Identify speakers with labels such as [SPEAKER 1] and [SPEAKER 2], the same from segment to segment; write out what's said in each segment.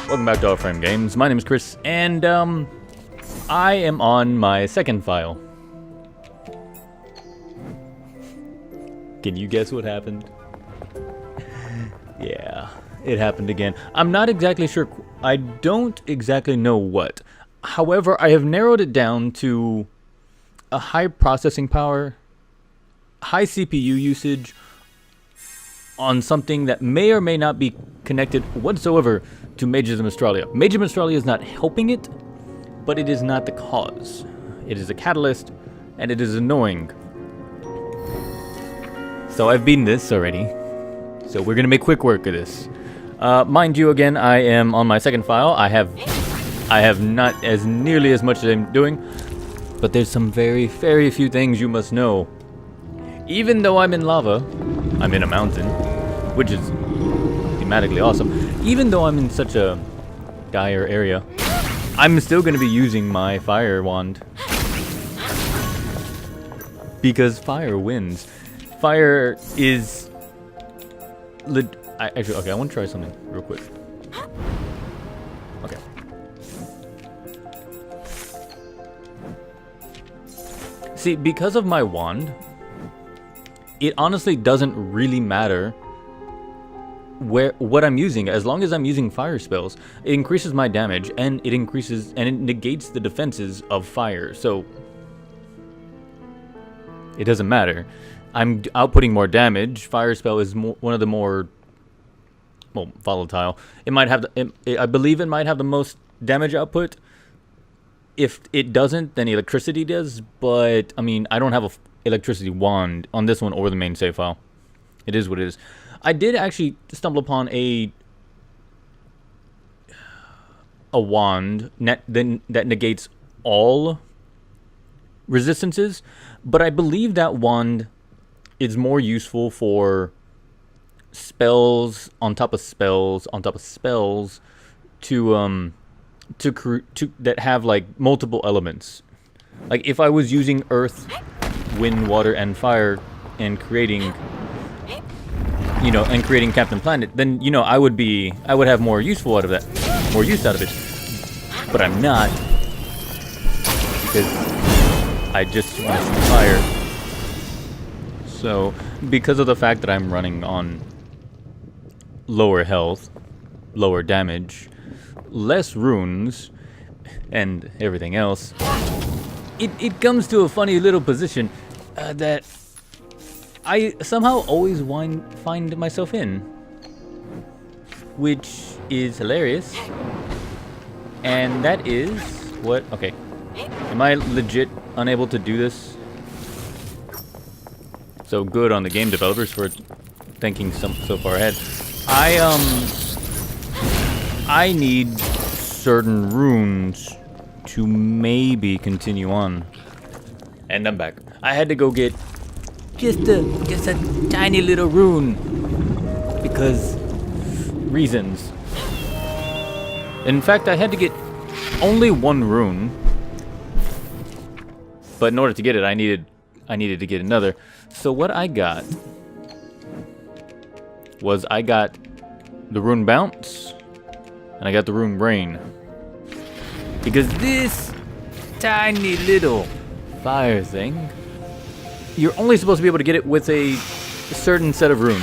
[SPEAKER 1] Welcome back to Frame Games. My name is Chris, and I am on my second file. Can you guess what happened? Yeah, it happened again. I'm not exactly sure. I don't exactly know what. However, I have narrowed it down to a high processing power, high CPU usage on something that may or may not be connected whatsoever to Mages of Mystralia. Mage of Mystralia is not helping it, but it is not the cause. It is a catalyst, and it is annoying. So I've beaten this already, so we're gonna make quick work of this. Mind you, again, I am on my second file. I have not as nearly as much as I'm doing, but there's some very few things you must know. Even though I'm in lava, I'm in a mountain, which is thematically awesome. Even though I'm in such a dire area, I'm still going to be using my fire wand. Because fire wins. Fire is... Actually, okay, I want to try something real quick. Okay. See, because of my wand, it honestly doesn't really matter what I'm using. As long as I'm using fire spells, it increases my damage, and it negates the defenses of fire. So it doesn't matter. I'm outputting more damage. Fire spell is one of the more volatile. It might have I believe it might have the most damage output. If it doesn't, then electricity does. But I mean, I don't have a electricity wand on this one or the main save file. It is what it is. I did actually stumble upon a wand that negates all resistances, but I believe that wand is more useful for spells on top of spells on top of spells to that have like multiple elements. Like if I was using earth, wind, water, and fire and creating, and creating Captain Planet, then I would have more use out of it. But I'm not, because I just want to see fire. So because of the fact that I'm running on lower health, lower damage, less runes, and everything else, it comes to a funny little position that I somehow always find myself in, which is hilarious. And that is what... Okay, am I legit unable to do this? So good on the game developers for thinking so far ahead. I need certain runes to maybe continue on. And I'm back. I had to go get just a tiny little rune because reasons. In fact, I had to get only one rune, but in order to get it, I needed to get another. So what I got was the rune bounce, and I got the rune brain, because this tiny little fire thing, you're only supposed to be able to get it with a certain set of runes.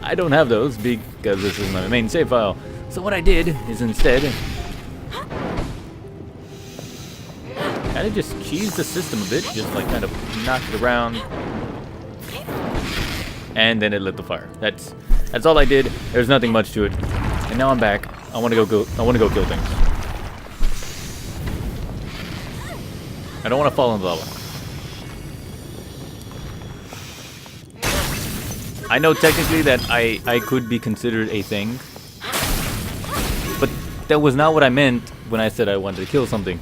[SPEAKER 1] I don't have those because this is my main save file. So what I did is instead kind of just cheese the system a bit, just like kind of knock it around, and then it lit the fire. That's all I did. There's nothing much to it. And now I'm back. I want to go kill things. I don't want to fall in the lava. I know technically that I could be considered a thing, but that was not what I meant when I said I wanted to kill something.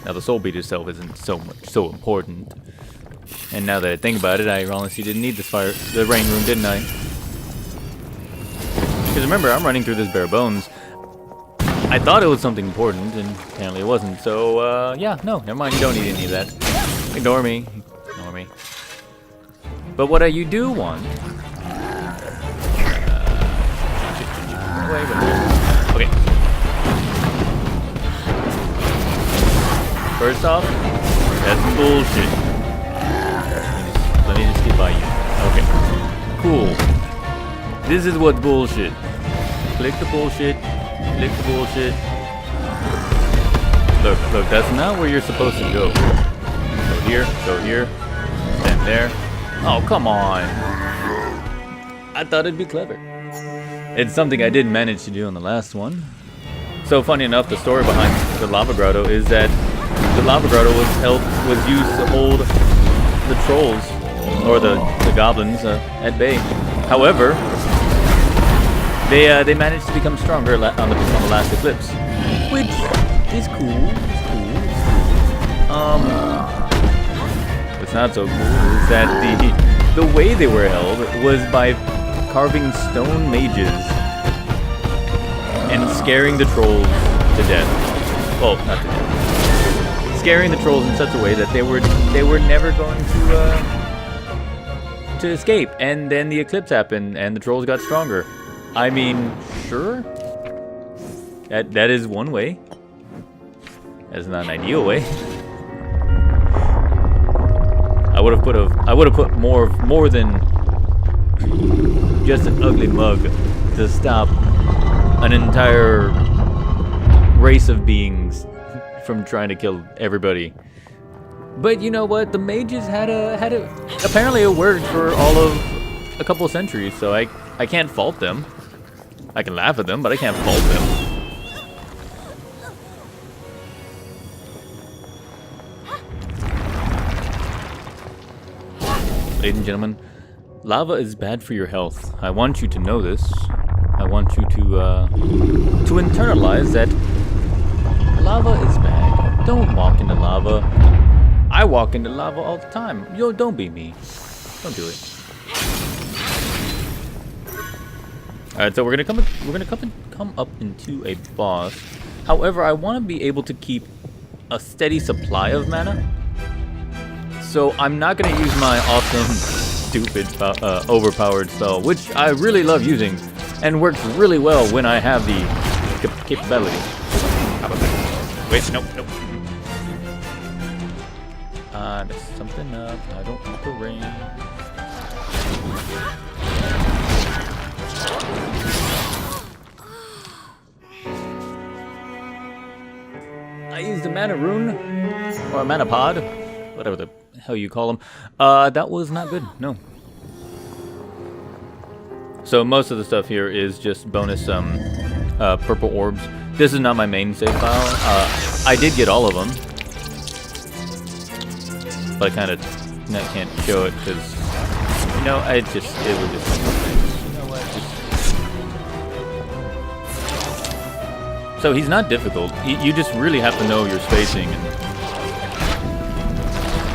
[SPEAKER 1] Now the soul beat itself isn't so important. And now that I think about it, I honestly didn't need the rain room, didn't I? Because remember, I'm running through this bare bones. I thought it was something important, and apparently it wasn't. So, yeah, no, never mind. You don't need any of that. Ignore me. Ignore me. But what you do want... Okay. First off, that's bullshit. Let me just get by you. Okay. Cool. This is what's bullshit. Click the bullshit. Click the bullshit. Look, that's not where you're supposed to go. Go here, stand there. Oh, come on. I thought it'd be clever. It's something I didn't manage to do on the last one. So funny enough, the story behind the lava grotto is that the lava grotto was used to hold the trolls, or the goblins, at bay. However, they managed to become stronger on the last eclipse, which is cool. What's not so cool is that the way they were held was by carving stone mages and scaring the trolls to death. Well, not to death. Scaring the trolls in such a way that they were never going to escape. And then the eclipse happened, and the trolls got stronger. I mean, sure. That is one way. That's not an ideal way. I would have put more than just an ugly mug to stop an entire race of beings from trying to kill everybody. But you know what? The mages had a apparently it worked for all of a couple of centuries, so I can't fault them. I can laugh at them, but I can't fault them. Ladies and gentlemen, lava is bad for your health. I want you to know this. I want you to internalize that lava is bad. Don't walk into lava. I walk into lava all the time. Yo, don't be me. Don't do it. All right, so we're gonna come up into a boss. However, I want to be able to keep a steady supply of mana. So I'm not gonna use my awesome, stupid, overpowered spell, which I really love using, and works really well when I have the capability. How about that? Wait, nope. I messed something up. I don't want the rain. I used a mana rune, or a mana pod, whatever the hell you call them. That was not good, no. So most of the stuff here is just bonus purple orbs. This is not my main save file. I did get all of them, but I kind of can't show it because, you know, it was just, you know what, So he's not difficult. You just really have to know your spacing. And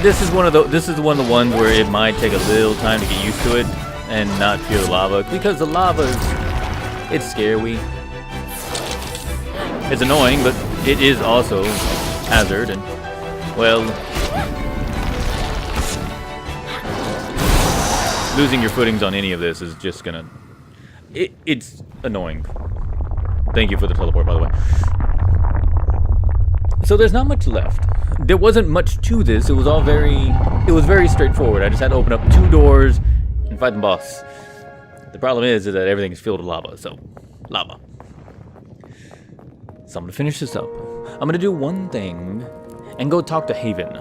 [SPEAKER 1] this is one of the ones where it might take a little time to get used to it and not feel the lava, because the lava it's scary. It's annoying, but it is also hazard, and well, losing your footings on any of this is just gonna it's annoying. Thank you for the teleport, by the way. So there's not much left. There wasn't much to this. It was very straightforward. I just had to open up 2 doors and fight the boss. The problem is that everything is filled with lava, so lava. So I'm gonna finish this up. I'm gonna do one thing and go talk to Haven.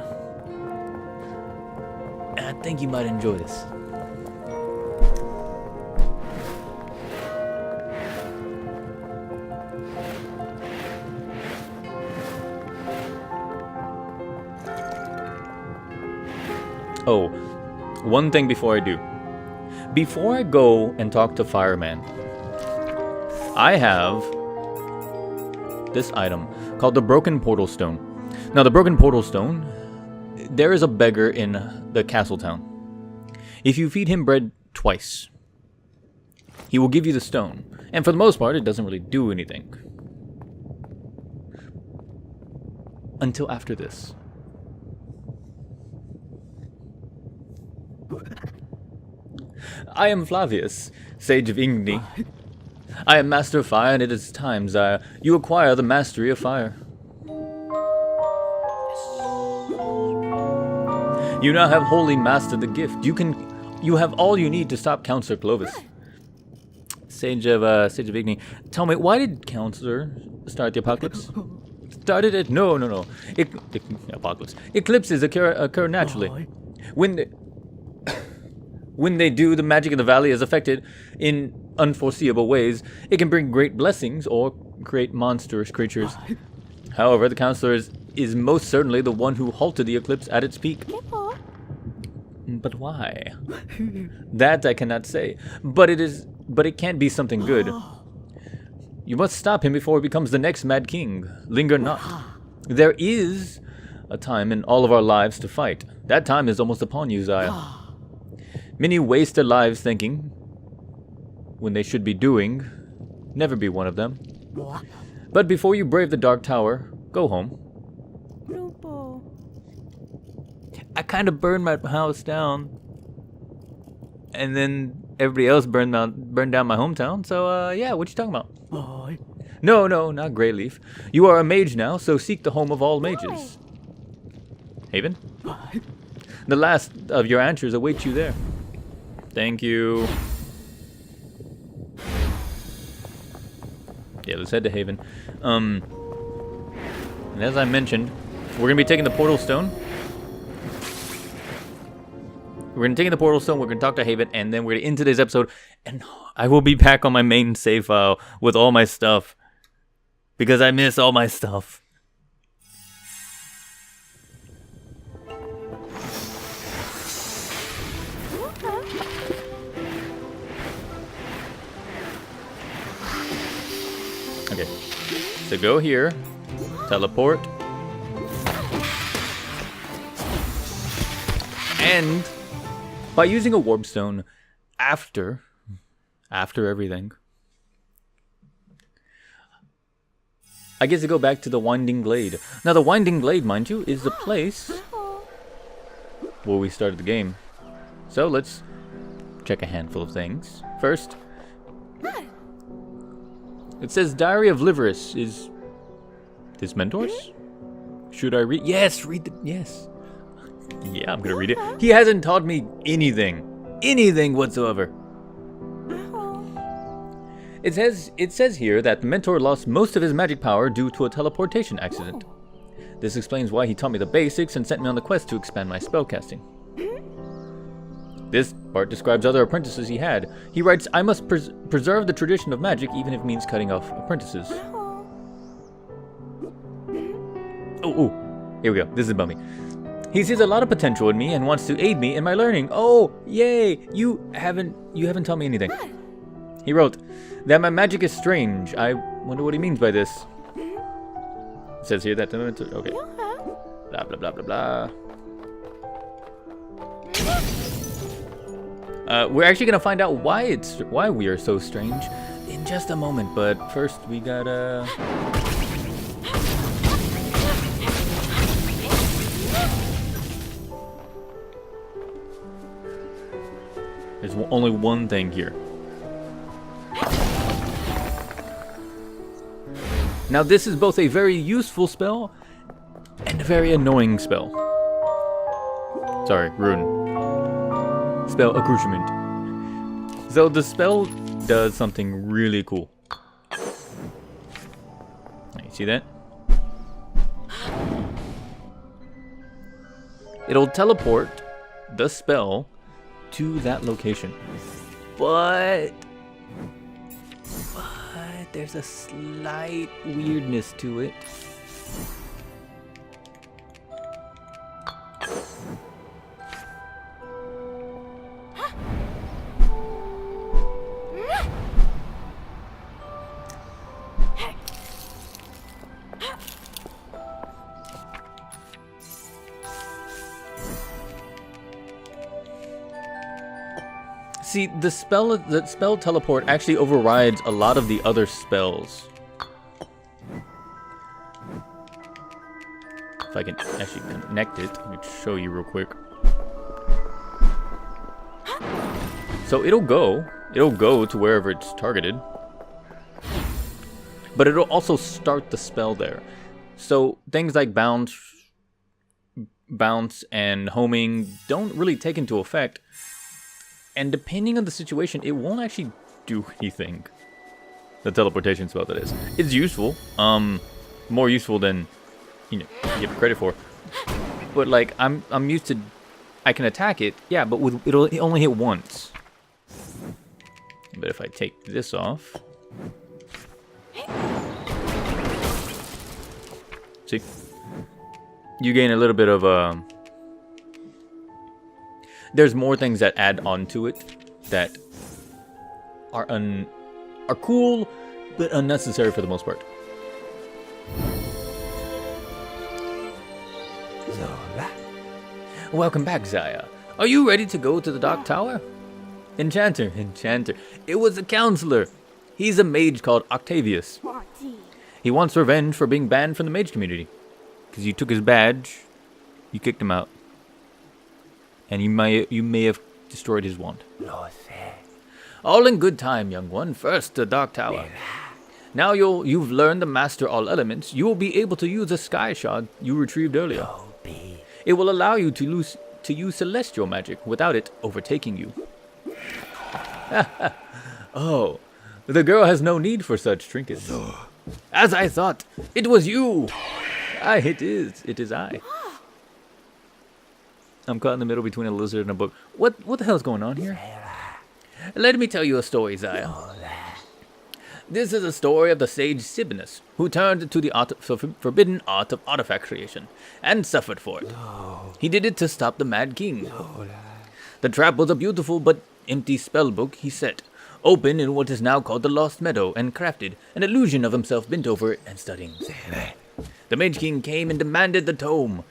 [SPEAKER 1] And I think you might enjoy this. Oh, one thing before I do. Before I go and talk to Fireman, I have this item called the Broken Portal Stone. Now, the Broken Portal Stone, there is a beggar in the castle town. If you feed him bread twice, he will give you the stone. And for the most part, it doesn't really do anything. until after this. I am Flavius, Sage of Igni. I am Master of Fire, and it is time, Zaya, you acquire the mastery of fire. You now have wholly mastered the gift. You have all you need to stop Counselor Clovis. Sage of Igni. Tell me, why did Counselor start the apocalypse? Started it? No. Apocalypse. Eclipses occur naturally. When they do, the magic in the valley is affected in unforeseeable ways. It can bring great blessings or create monstrous creatures. However, the Counselor is most certainly the one who halted the eclipse at its peak. But why? That I cannot say. But it can't be something good. You must stop him before he becomes the next Mad King. Linger not. There is a time in all of our lives to fight. That time is almost upon you, Zaya. Many waste their lives thinking when they should be doing. Never be one of them. But before you brave the Dark Tower, go home. I kind of burned my house down, and then everybody else burned down my hometown. So yeah, what you talking about? No, not Greyleaf. You are a mage now, so seek the home of all mages. Haven? The last of your answers awaits you there. Thank you. Yeah, let's head to Haven. And as I mentioned, we're gonna be taking the portal stone. We're going to take the portal stone, we're going to talk to Haven, and then we're going to end today's episode, and I will be back on my main save file with all my stuff, because I miss all my stuff. Okay, so go here, teleport, and by using a warp stone after everything, I get to go back to the Winding Glade. Now the Winding Glade, mind you, is the place where we started the game. So let's check a handful of things. First, it says Diary of Liverus is his mentors? Should I read? Yes, read the... Yes. Yeah, I'm gonna read it. He hasn't taught me anything whatsoever. It says here that the mentor lost most of his magic power due to a teleportation accident. This explains why he taught me the basics and sent me on the quest to expand my spellcasting. This part describes other apprentices he had. He writes, I must preserve the tradition of magic even if it means cutting off apprentices. Oh, here we go. This is Bummy. He sees a lot of potential in me and wants to aid me in my learning. Oh, yay! You haven't taught me anything. He wrote that my magic is strange. I wonder what he means by this. It says here that okay. Blah blah blah blah blah. We're actually gonna find out why we are so strange in just a moment. But first, we gotta. There's only one thing here. Now this is both a very useful spell and a very annoying spell. Sorry, rune. Spell accoutrement. So the spell does something really cool. You see that? It'll teleport the spell to that location. But there's a slight weirdness to it. See, the spell teleport actually overrides a lot of the other spells. If I can actually connect it, let me show you real quick. So it'll go to wherever it's targeted. But it'll also start the spell there. So things like bounce and homing don't really take into effect. And depending on the situation, it won't actually do anything. The teleportation spell, that is. It's useful. More useful than you give it credit for. But like I'm used to, I can attack it, yeah, but it'll only hit once. But if I take this off, see, you gain a little bit of there's more things that add on to it that are cool, but unnecessary for the most part. Welcome back, Zaya. Are you ready to go to the Dark Tower? Enchanter. It was the counselor. He's a mage called Octavius. He wants revenge for being banned from the mage community. Because you took his badge, you kicked him out. And you may have destroyed his wand. All in good time, young one. First, the Dark Tower. Now you've learned to master all elements, you will be able to use the sky shard you retrieved earlier. It will allow you to use celestial magic without it overtaking you. Oh, the girl has no need for such trinkets. As I thought, it was you. It is I. I'm caught in the middle between a lizard and a book. What the hell's going on here? Let me tell you a story, Zaya. This is a story of the sage Sibinus, who turned to the forbidden art of artifact creation, and suffered for it. He did it to stop the Mad King. The trap was a beautiful but empty spellbook he set, open in what is now called the Lost Meadow, and crafted an illusion of himself bent over it and studying. The Mage King came and demanded the tome,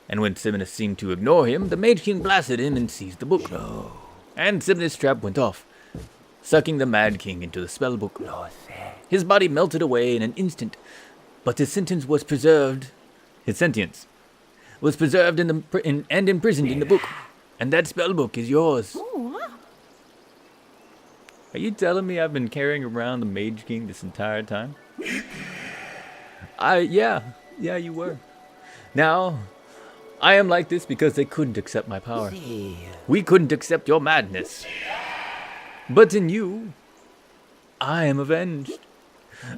[SPEAKER 1] and when Sibinus seemed to ignore him, the Mage King blasted him and seized the book. And Sibinus' trap went off, sucking the Mad King into the spellbook. His body melted away in an instant, but his sentence was preserved. His sentience was preserved and imprisoned in the book, and that spellbook is yours. Are you telling me I've been carrying around the Mage King this entire time? Yeah, you were. Now, I am like this because they couldn't accept my power. We couldn't accept your madness. But in you, I am avenged.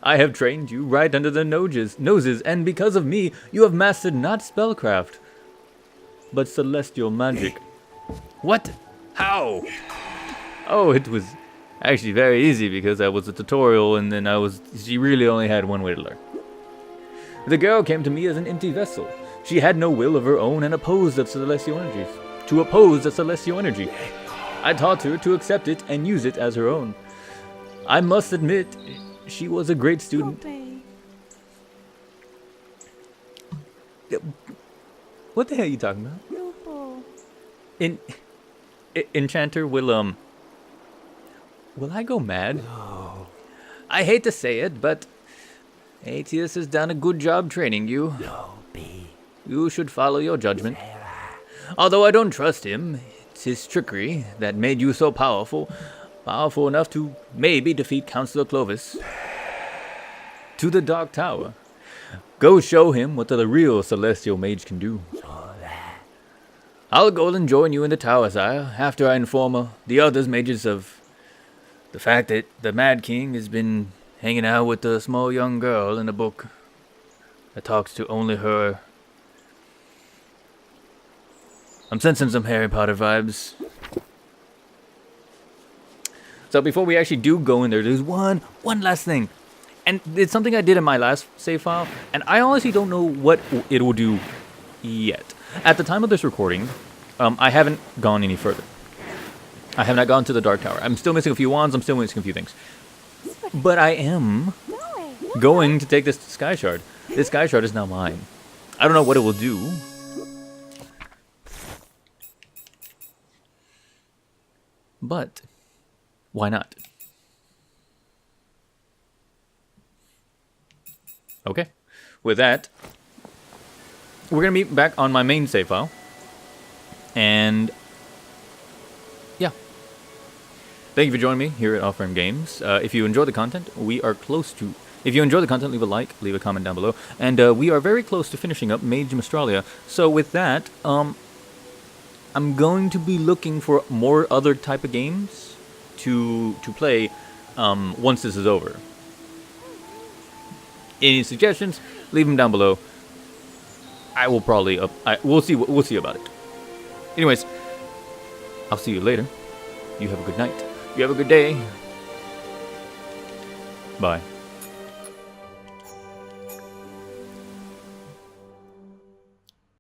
[SPEAKER 1] I have trained you right under their noses, and because of me, you have mastered not spellcraft, but celestial magic. What? How? Oh, it was actually very easy because I was a tutorial, and then she really only had one way to learn. The girl came to me as an empty vessel. She had no will of her own and opposed the celestial energies. To oppose the celestial energy. I taught her to accept it and use it as her own. I must admit, she was a great student. What the hell are you talking about? Enchanter, will I go mad? No. I hate to say it, but Aetius has done a good job training you. You should follow your judgment. Although I don't trust him, it's his trickery that made you so powerful enough to maybe defeat Counselor Clovis. To the Dark Tower. Go show him what the real celestial mage can do. I'll go and join you in the tower, sire, after I inform the others mages of the fact that the Mad King has been hanging out with a small young girl in a book that talks to only her. I'm sensing some Harry Potter vibes. So before we actually do go in there, there's one last thing. And it's something I did in my last save file, and I honestly don't know what it will do yet. At the time of this recording, I haven't gone any further. I have not gone to the Dark Tower. I'm still missing a few wands, I'm still missing a few things. But I am going to take this Sky Shard. This Sky Shard is now mine. I don't know what it will do. But why not? Okay. With that, we're gonna meet back on my main save file. And yeah, thank you for joining me here at Off-Frame Games. If you enjoy the content, we are close to. If you enjoy the content, leave a like, leave a comment down below, and we are very close to finishing up Mage Mystralia. So with that, I'm going to be looking for more other type of games to play once this is over. Any suggestions? Leave them down below. I will probably we'll see about it. Anyways, I'll see you later. You have a good night. You have a good day. Bye.